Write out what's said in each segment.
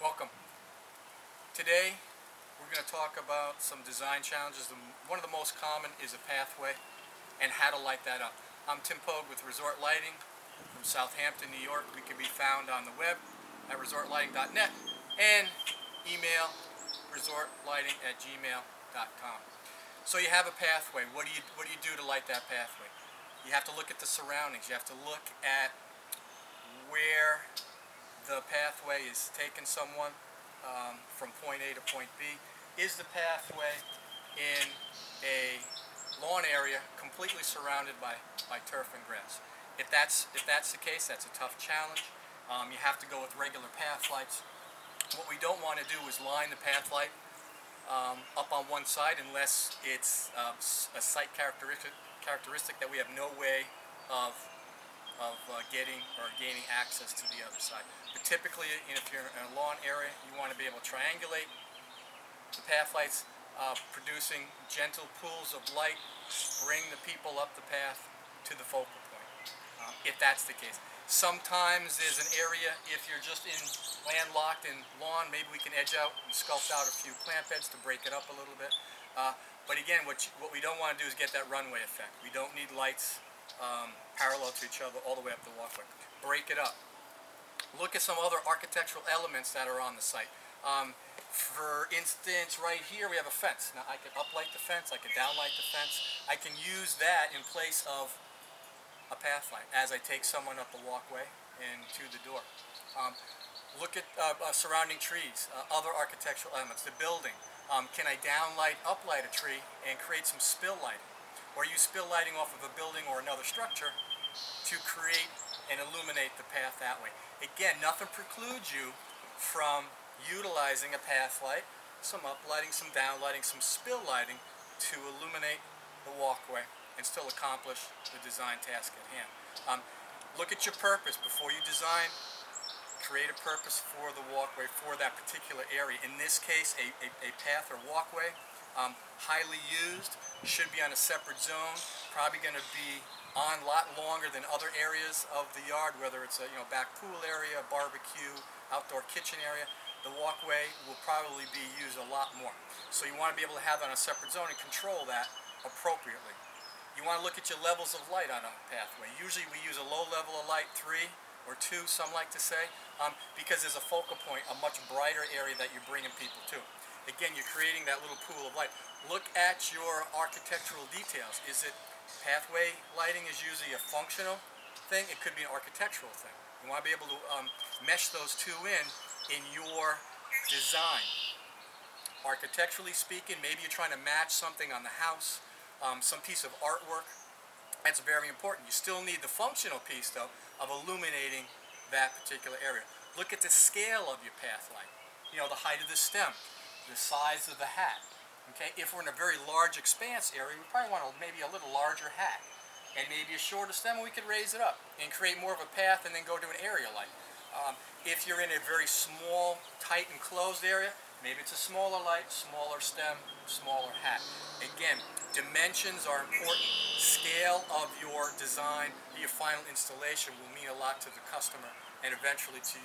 Welcome. Today we're going to talk about some design challenges. One of the most common is a pathway and how to light that up. I'm Tim Pogue with Resort Lighting from Southampton, New York. We can be found on the web at resortlighting.net and email resortlighting@gmail.com. So you have a pathway. What do you do to light that pathway? You have to look at the surroundings. You have to look at where the pathway is taking someone from point A to point B. Is the pathway in a lawn area completely surrounded by turf and grass? If that's the case, that's a tough challenge. You have to go with regular path lights. What we don't want to do is line the path light up on one side unless it's a site characteristic that we have no way of getting or gaining access to the other side. But typically, if you're in a lawn area, you want to be able to triangulate the path lights, producing gentle pools of light, bring the people up the path to the focal point, if that's the case. Sometimes there's an area, if you're just in landlocked in lawn, maybe we can edge out and sculpt out a few plant beds to break it up a little bit. But again, what we don't want to do is get that runway effect. We don't need lights parallel to each other all the way up the walkway. Break it up. Look at some other architectural elements that are on the site. For instance, right here we have a fence. Now I can uplight the fence, I can downlight the fence. I can use that in place of a path light as I take someone up the walkway and to the door. Look at surrounding trees, other architectural elements, the building. Can I downlight, uplight a tree and create some spill lighting? Or use spill lighting off of a building or another structure to create and illuminate the path that way. Again, nothing precludes you from utilizing a path light, some uplighting, some downlighting, some spill lighting to illuminate the walkway and still accomplish the design task at hand. Look at your purpose before you design. Create a purpose for the walkway for that particular area. In this case, a path or walkway, highly used, should be on a separate zone, probably going to be on a lot longer than other areas of the yard, whether it's a back pool area, barbecue, outdoor kitchen area. The walkway will probably be used a lot more. So you want to be able to have that on a separate zone and control that appropriately. You want to look at your levels of light on a pathway. Usually we use a low level of light, 3 or 2, some like to say, because there's a focal point, a much brighter area that you're bringing people to. Again, you're creating that little pool of light. Look at your architectural details. Is it pathway lighting is usually a functional thing? It could be an architectural thing. You want to be able to mesh those two in your design. Architecturally speaking, maybe you're trying to match something on the house, some piece of artwork. That's very important. You still need the functional piece, though, of illuminating that particular area. Look at the scale of your path light. The height of the stem, the size of the hat. Okay, if we're in a very large expanse area, we probably want maybe a little larger hat, and maybe a shorter stem. We could raise it up and create more of a path, and then go to an area light. If you're in a very small, tight, enclosed area, maybe it's a smaller light, smaller stem, smaller hat. Again, dimensions are important. Scale of your design, your final installation will mean a lot to the customer, and eventually to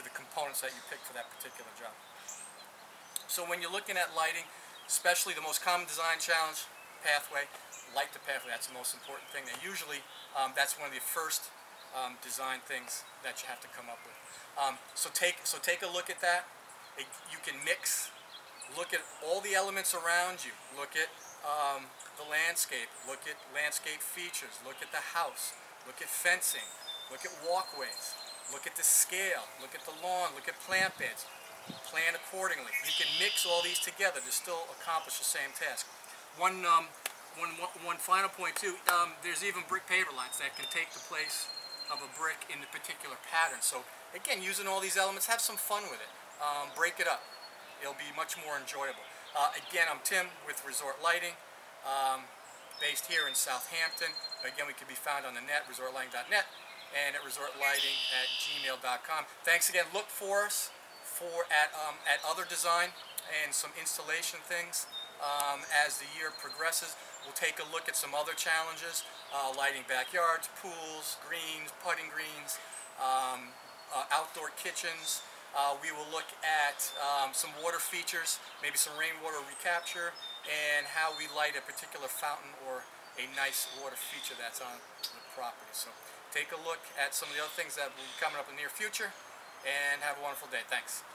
the components that you pick for that particular job. So when you're looking at lighting, especially the most common design challenge, pathway, light the pathway. That's the most important thing. And usually that's one of the first design things that you have to come up with. So take a look at that. You can mix. Look at all the elements around you. Look at the landscape. Look at landscape features. Look at the house. Look at fencing. Look at walkways. Look at the scale. Look at the lawn. Look at plant beds. Plan accordingly. You can mix all these together to still accomplish the same task. One final point too, there's even brick paver lines that can take the place of a brick in the particular pattern. So again, using all these elements, have some fun with it. Break it up. It'll be much more enjoyable. Again, I'm Tim with Resort Lighting, based here in Southampton. Again, we can be found on the net, resortlighting.net, and at resortlighting@gmail.com. Thanks again. Look for us at other design and some installation things as the year progresses. We'll take a look at some other challenges, lighting backyards, pools, greens, putting greens, outdoor kitchens, We will look at some water features, maybe some rainwater recapture, and how we light a particular fountain or a nice water feature that's on the property. So take a look at some of the other things that will be coming up in the near future, and have a wonderful day. Thanks.